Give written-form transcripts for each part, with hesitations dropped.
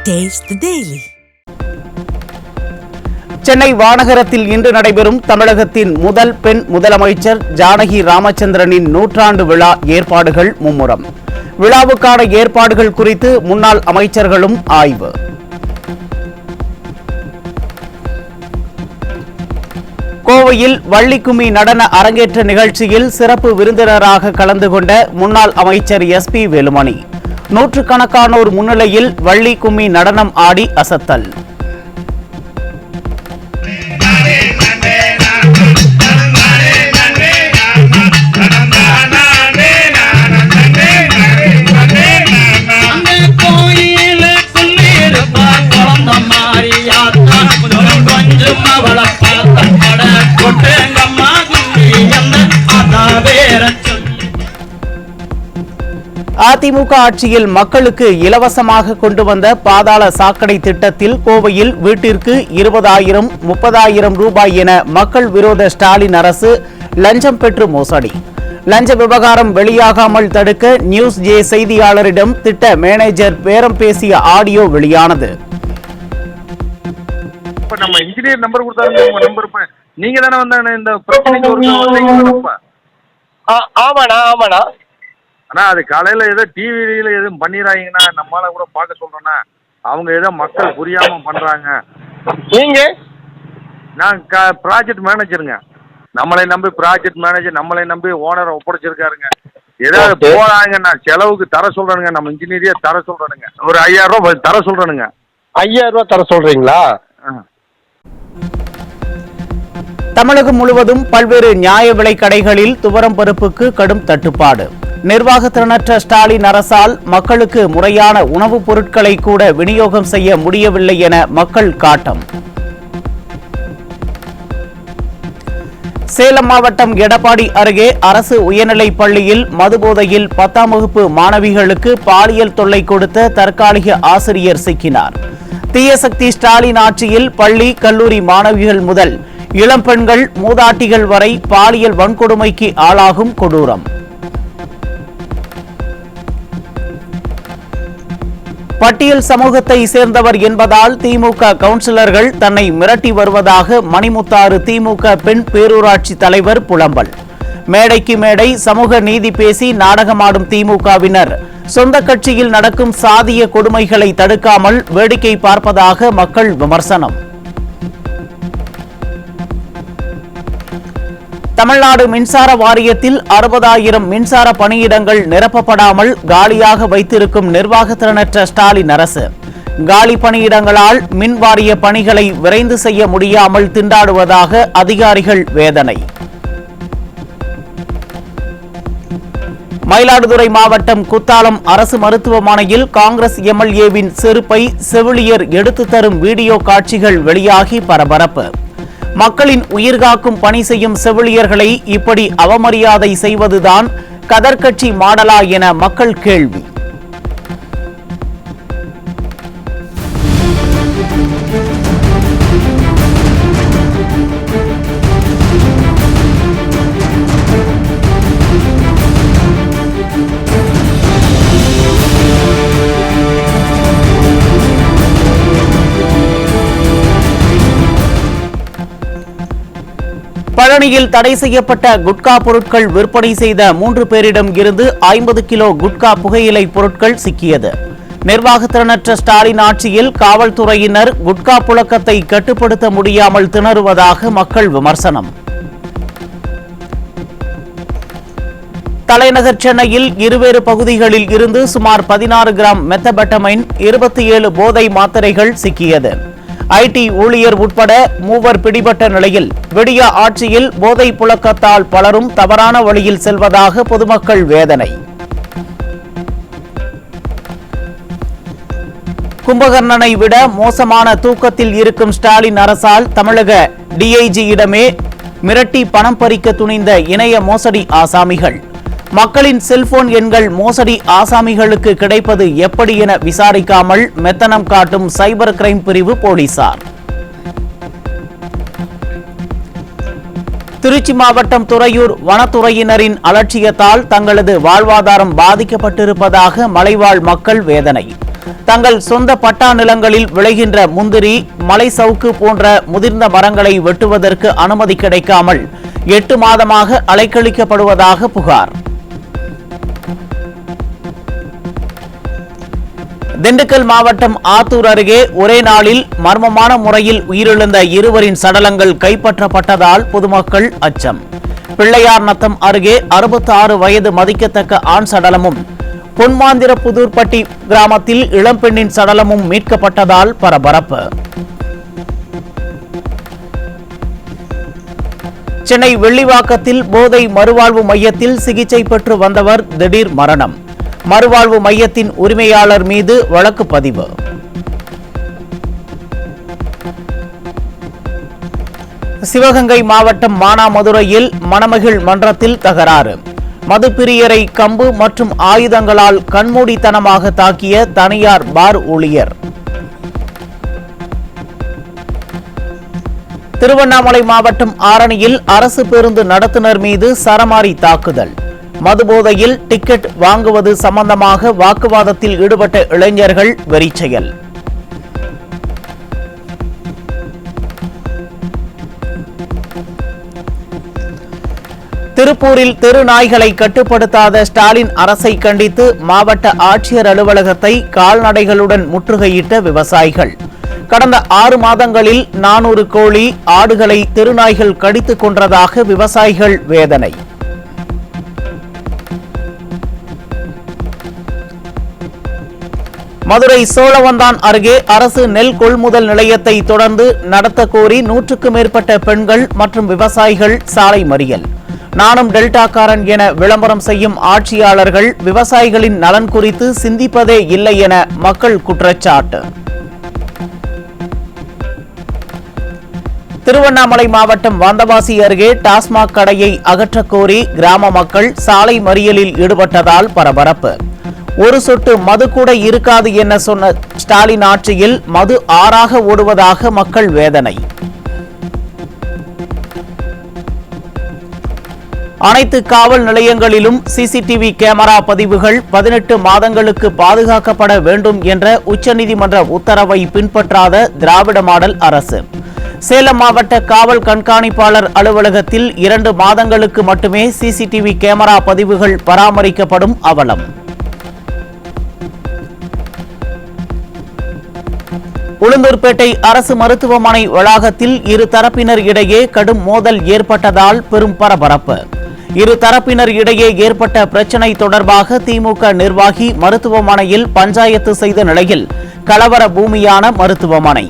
Taste the Daily. Chennai வானகரத்தில் இன்று நடைபெறும் தமிழகத்தின் முதல் பெண் முதலமைச்சர் ஜானகி ராமச்சந்திரனின் நூற்றாண்டு விழா ஏற்பாடுகள் மும்முரம். விழாவுக்கான ஏற்பாடுகள் குறித்து முன்னாள் அமைச்சர்களும் ஆய்வு. கோவையில் வள்ளிக்கும்மி நடன அரங்கேற்ற நிகழ்ச்சியில் சிறப்பு விருந்தினராக கலந்து கொண்ட முன்னாள் அமைச்சர் SP வேலுமணி நூற்றுக்கணக்கானோர் முன்னிலையில் வள்ளிக்கும்மி நடனம் ஆடி அசத்தல். அதிமுக ஆட்சியில் மக்களுக்கு இலவசமாக கொண்டு வந்த பாதாள சாக்கடை திட்டத்தில் கோவையில் வீட்டிற்கு 20,000, 30,000 ரூபாய் என மக்கள் விரோத ஸ்டாலின் அரசு லஞ்சம் பெற்று மோசடி. லஞ்ச விவகாரம் வெளியாகாமல் தடுக்க நியூஸ் ஜே செய்தியாளரிடம் திட்ட மேனேஜர் பேரம் பேசிய ஆடியோ வெளியானது. நம்ம இன்ஜினியர் நம்பர் கொடுத்தாங்க, நீங்க தானே வந்தாங்க இந்த பிரச்சனைக்கு. ஆமாண்ணா. ஆனா அது காலையில ஏதோ டிவியில எதுவும் பண்ணிடுறாங்கன்னா நம்மளால கூட பார்க்க சொல்றேன்னா அவங்க ஏதோ மக்கள் புரியாம பண்றாங்க. நீங்க நான் ப்ராஜெக்ட் மேனேஜருங்க. நம்மளை நம்பி ப்ராஜெக்ட் மேனேஜர் நம்மளை நம்பி ஓனரை ஒப்படைச்சிருக்காருங்க. ஏதாவது போறாங்க, நான் செலவுக்கு தர சொல்றேனுங்க, நம்ம இன்ஜினியரே தர சொல்றேனுங்க, ஒரு 5,000 ரூபாய் தர சொல்றேனுங்க. 5,000 ரூபாய் தர சொல்றீங்களா? தமிழகம் முழுவதும் பல்வேறு நியாய விலை கடைகளில் துவரம் பருப்புக்கு கடும் தட்டுப்பாடு. நிர்வாகத்திறனற்ற ஸ்டாலின் அரசால் மக்களுக்கு முறையான உணவுப் பொருட்களை கூட விநியோகம் செய்ய முடியவில்லை என மக்கள் காட்டம். சேலம் மாவட்டம் எடப்பாடி அருகே அரசு உயர்நிலைப் பள்ளியில் மதுபோதையில் 10ஆம் வகுப்பு மாணவிகளுக்கு பாலியல் தொல்லை கொடுத்த தற்காலிக ஆசிரியர் சிக்கினார். தீயசக்தி ஸ்டாலின் ஆட்சியில் பள்ளி கல்லூரி மாணவிகள் முதல் இளம்பெண்கள் மூதாட்டிகள் வரை பாலியல் வன்கொடுமைக்கு ஆளாகும் கொடூரம். பட்டியல் சமூகத்தை சேர்ந்தவர் என்பதால் திமுக கவுன்சிலர்கள் தன்னை மிரட்டி வருவதாக மணிமுத்தாறு திமுக பெண் பேரூராட்சி தலைவர் புலம்பல். மேடைக்கு மேடை சமூக நீதி பேசி நாடகமாடும் திமுகவினர் சொந்த கட்சியில் நடக்கும் சாதிய கொடுமைகளை தடுக்காமல் வேடிக்கை பார்ப்பதாக மக்கள் விமர்சனம். தமிழ்நாடு மின்சார வாரியத்தில் 60,000 மின்சார பணியிடங்கள் நிரப்பப்படாமல் காலியாக வைத்திருக்கும் நிர்வாகத்திறனற்ற ஸ்டாலின் அரசு காலி பணியிடங்களால் மின் வாரிய பணிகளை விரைந்து செய்ய முடியாமல் திண்டாடுவதாக அதிகாரிகள் வேதனை. மயிலாடுதுறை மாவட்டம் குத்தாலம் அரசு மருத்துவமனையில் காங்கிரஸ் MLAவின் செருப்பை செவிலியர் எடுத்து தரும் வீடியோ காட்சிகள் வெளியாகி பரபரப்பு. மக்களின் உயிர்காக்கும் பணி செய்யும் செவிலியர்களை இப்படி அவமரியாதை செய்வதுதான் கதர்கட்சி மாடலா என மக்கள் கேள்வி. பழனியில் தடை செய்யப்பட்ட குட்கா பொருட்கள் விற்பனை செய்த 3 பேரிடம் இருந்து 50 கிலோ குட்கா புகையிலை பொருட்கள் சிக்கியது. நிர்வாகத்திறனற்ற ஸ்டாலின் ஆட்சியில் காவல்துறையினர் குட்கா புழக்கத்தை கட்டுப்படுத்த முடியாமல் திணறுவதாக மக்கள் விமர்சனம். தலைநகர் சென்னையில் இருவேறு பகுதிகளில் இருந்து சுமார் 16 கிராம் மெத்தபெட்டமைன் 27 போதை மாத்திரைகள் சிக்கியது. IT ஊழியர் உட்பட 3 பிடிபட்ட நிலையில் விடிய ஆட்சியில் போதை புழக்கத்தால் பலரும் தவறான வழியில் செல்வதாக பொதுமக்கள் வேதனை. கும்பகர்ணனை விட மோசமான தூக்கத்தில் இருக்கும் ஸ்டாலின் அரசால் தமிழக DIG-இடமே மிரட்டி பணம் பறிக்க துணிந்த இணைய மோசடி ஆசாமிகள். மக்களின் செல்போன் எண்கள் மோசடி ஆசாமிகளுக்கு கிடைப்பது எப்படி என விசாரிக்காமல் மெத்தனம் காட்டும் சைபர் கிரைம் பிரிவு போலீசார். திருச்சி மாவட்டம் துறையூர் வனத்துறையினரின் அலட்சியத்தால் தங்களது வாழ்வாதாரம் பாதிக்கப்பட்டிருப்பதாக மலைவாழ் மக்கள் வேதனை. தங்கள் சொந்த பட்டா நிலங்களில் விளைகின்ற முந்திரி, மலை சவுக்கு போன்ற முதிர்ந்த மரங்களை வெட்டுவதற்கு அனுமதி கிடைக்காமல் 8 மாதமாக அலைக்கழிக்கப்படுவதாக புகார். திண்டுக்கல் மாவட்டம் ஆத்தூர் அருகே ஒரே நாளில் மர்மமான முறையில் உயிரிழந்த இருவரின் சடலங்கள் கைப்பற்றப்பட்டதால் பொதுமக்கள் அச்சம். பிள்ளையார் நத்தம் அருகே 66 வயது மதிக்கத்தக்க ஆண் சடலமும், பொன்மாந்திரப்புதூர்பட்டி கிராமத்தில் இளம்பெண்ணின் சடலமும் மீட்கப்பட்டதால் பரபரப்பு. சென்னை வெள்ளிவாக்கத்தில் போதை மறுவாழ்வு மையத்தில் சிகிச்சை பெற்று வந்தவர் திடீர் மரணம். மறுவாழ்வு மையத்தின் உரிமையாளர் மீது வழக்கு பதிவு. சிவகங்கை மாவட்டம் மானாமதுரையில் மணமகிழ் மன்றத்தில் தகராறு. மதுப்பிரியரை கம்பு மற்றும் ஆயுதங்களால் கண்மூடித்தனமாக தாக்கிய தனியார் பார் ஊழியர். திருவண்ணாமலை மாவட்டம் ஆரணியில் அரசு பேருந்து நடத்துனர் மீது சரமாரி தாக்குதல். மதுபோதையில் டிக்கெட் வாங்குவது சம்பந்தமாக வாக்குவாதத்தில் ஈடுபட்ட இளைஞர்கள் வெறிச்செயல். திருப்பூரில் தெரு நாய்களை கட்டுப்படுத்தாத ஸ்டாலின் அரசை கண்டித்து மாவட்ட ஆட்சியர் அலுவலகத்தை கால்நடைகளுடன் முற்றுகையிட்ட விவசாயிகள். கடந்த 6 மாதங்களில் 400 கோழி, ஆடுகளை தெருநாய்கள் கடித்துக் கொன்றதாக விவசாயிகள் வேதனை. மதுரை சோழவந்தான் அருகே அரசு நெல் கொள்முதல் நிலையத்தை தொடர்ந்து நடத்த கோரி 100க்கும் மேற்பட்ட பெண்கள் மற்றும் விவசாயிகள் சாலை மறியல். நானும் டெல்டாக்காரன் என விளம்பரம் செய்யும் ஆட்சியாளர்கள் விவசாயிகளின் நலன் குறித்து சிந்திப்பதே இல்லை என மக்கள் குற்றச்சாட்டு. திருவண்ணாமலை மாவட்டம் வந்தவாசி அருகே டாஸ்மாக் கடையை அகற்றக் கோரி கிராம மக்கள் சாலை மறியலில் ஈடுபட்டதால் பரபரப்பு. ஒரு சொட்டு மது கூட இருக்காது என சொன்ன ஸ்டாலின் ஆட்சியில் மது ஆறாக ஓடுவதாக மக்கள் வேதனை. அனைத்து காவல் நிலையங்களிலும் சிசிடிவி கேமரா பதிவுகள் 18 மாதங்களுக்கு பாதுகாக்கப்பட வேண்டும் என்ற உச்சநீதிமன்ற உத்தரவை பின்பற்றாத திராவிட மாடல் அரசு. சேலம் மாவட்ட காவல் கண்காணிப்பாளர் அலுவலகத்தில் 2 மாதங்களுக்கு மட்டுமே சிசிடிவி கேமரா பதிவுகள் பராமரிக்கப்படும் அவலம். உளுந்தூர்பேட்டை அரசு மருத்துவமனை வளாகத்தில் இரு தரப்பினர் இடையே கடும் மோதல் ஏற்பட்டதால் பெரும் பரபரப்பு. இரு தரப்பினர் இடையே ஏற்பட்ட பிரச்சினை தொடர்பாக திமுக நிர்வாகி மருத்துவமனையில் பஞ்சாயத்து செய்த நிலையில் கலவர பூமியான மருத்துவமனை.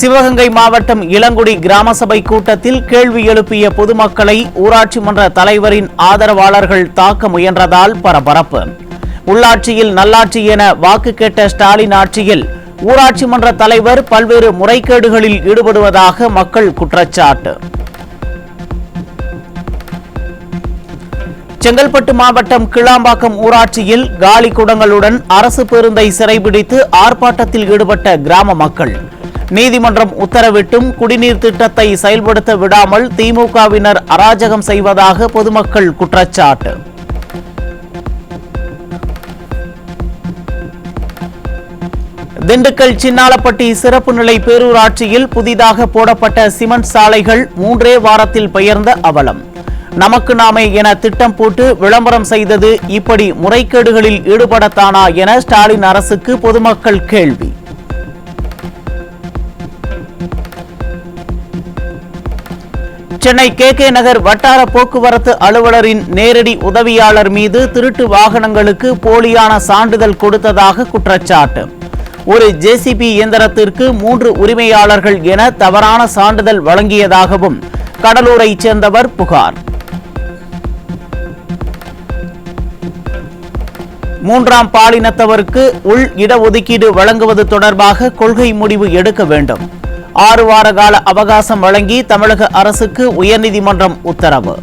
சிவகங்கை மாவட்டம் இளங்குடி கிராம சபை கூட்டத்தில் கேள்வி எழுப்பிய பொதுமக்களை ஊராட்சி மன்ற தலைவரின் ஆதரவாளர்கள் தாக்க முயன்றதால் பரபரப்பு. உள்ளாட்சியில் நல்லாட்சி என வாக்கு கேட்ட ஸ்டாலின் ஆட்சியில் ஊராட்சி மன்ற தலைவர் பல்வேறு முறைகேடுகளில் ஈடுபடுவதாக மக்கள் குற்றச்சாட்டு. செங்கல்பட்டு மாவட்டம் கிளாம்பாக்கம் ஊராட்சியில் காலி குடங்களுடன் அரசு பேருந்தை சிறைபிடித்து ஆர்ப்பாட்டத்தில் ஈடுபட்ட கிராம மக்கள். நீதிமன்றம் உத்தரவிட்டும் குடிநீர் திட்டத்தை செயல்படுத்த விடாமல் திமுகவினர் அராஜகம் செய்வதாக பொதுமக்கள் குற்றச்சாட்டு. திண்டுக்கல் சின்னாலப்பட்டி சிறப்பு நிலை பேரூராட்சியில் புதிதாக போடப்பட்ட சிமெண்ட் சாலைகள் 3 வாரத்தில் பெயர்ந்த அவலம். நமக்கு நாமே என திட்டம் போட்டு விளம்பரம் செய்தது இப்படி முறைகேடுகளில் ஈடுபடத்தானா என ஸ்டாலின் அரசுக்கு பொதுமக்கள் கேள்வி. சென்னை KK நகர் வட்டார போக்குவரத்து அலுவலரின் நேரடி உதவியாளர் மீது திருட்டு வாகனங்களுக்கு போலியான சான்றிதழ் கொடுத்ததாக குற்றச்சாட்டு. ஒரு JCB இயந்திரத்திற்கு 3 உரிமையாளர்கள் என தவறான சான்றிதழ் வழங்கியதாகவும் கடலூரைச் சேர்ந்தவர் புகார். 3ஆம் பாலினத்தவருக்கு உள் இடஒதுக்கீடு வழங்குவது தொடர்பாக கொள்கை முடிவு எடுக்க வேண்டும். 6 வார கால அவகாசம் வழங்கி தமிழக அரசுக்கு உயர்நீதிமன்றம் உத்தரவு.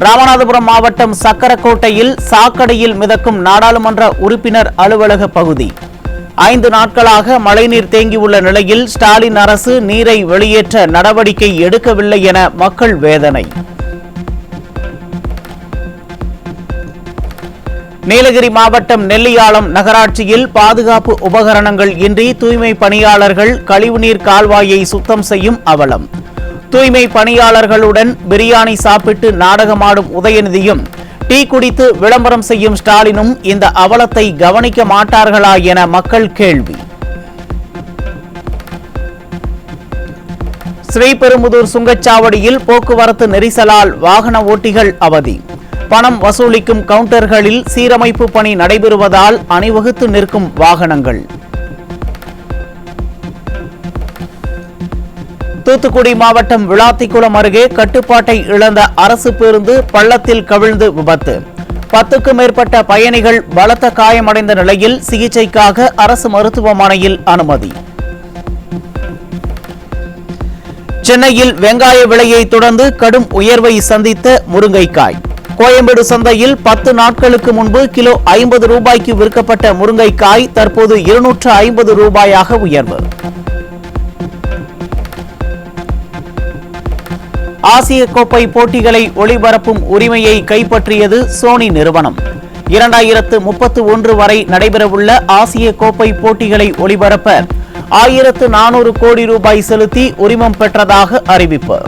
ராமநாதபுரம் மாவட்டம் சக்கரக்கோட்டையில் சாக்கடையில் மிதக்கும் நாடாளுமன்ற உறுப்பினர் அலுவலக பகுதி 5 நாட்களாக மழைநீர் தேங்கியுள்ள நிலையில் ஸ்டாலின் அரசு நீரை வெளியேற்ற நடவடிக்கை எடுக்கவில்லை என மக்கள் வேதனை. நீலகிரி மாவட்டம் நெல்லியாளம் நகராட்சியில் பாதுகாப்பு உபகரணங்கள் இன்றி தூய்மை பணியாளர்கள் கழிவுநீர் கால்வாயை சுத்தம் செய்யும் அவலம். தூய்மை பணியாளர்களுடன் பிரியாணி சாப்பிட்டு நாடகமாடும் உதயநிதியும் டீ குடித்து விளம்பரம் செய்யும் ஸ்டாலினும் இந்த அவலத்தை கவனிக்க மாட்டார்களா என மக்கள் கேள்வி. ஸ்ரீபெரும்புதூர் சுங்கச்சாவடியில் போக்குவரத்து நெரிசலால் வாகன ஓட்டிகள் அவதி. பணம் வசூலிக்கும் கவுண்டர்களில் சீரமைப்பு பணி நடைபெறுவதால் அணிவகுத்து நிற்கும் வாகனங்கள். தூத்துக்குடி மாவட்டம் விளாத்திக்குளம் அருகே கட்டுப்பாட்டை இழந்த அரசு பேருந்து பள்ளத்தில் கவிழ்ந்து விபத்து. 10க்கும் மேற்பட்ட பயணிகள் பலத்த காயமடைந்த நிலையில் சிகிச்சைக்காக அரசு மருத்துவமனையில் அனுமதி. சென்னையில் வெங்காய விலையை தொடர்ந்து கடும் உயர்வை சந்தித்த முருங்கைக்காய். கோயம்பேடு சந்தையில் 10 நாட்களுக்கு முன்பு கிலோ 50 ரூபாய்க்கு விற்கப்பட்ட முருங்கைக்காய் தற்போது 250 ரூபாயாக உயர்வு. ஆசிய கோப்பை போட்டிகளை ஒளிபரப்பும் உரிமையை கைப்பற்றியது சோனி நிறுவனம். 2031 வரை நடைபெறவுள்ள ஆசிய கோப்பை போட்டிகளை ஒளிபரப்ப 1400 கோடி ரூபாய் செலுத்தி உரிமம் பெற்றதாக அறிவிப்பு.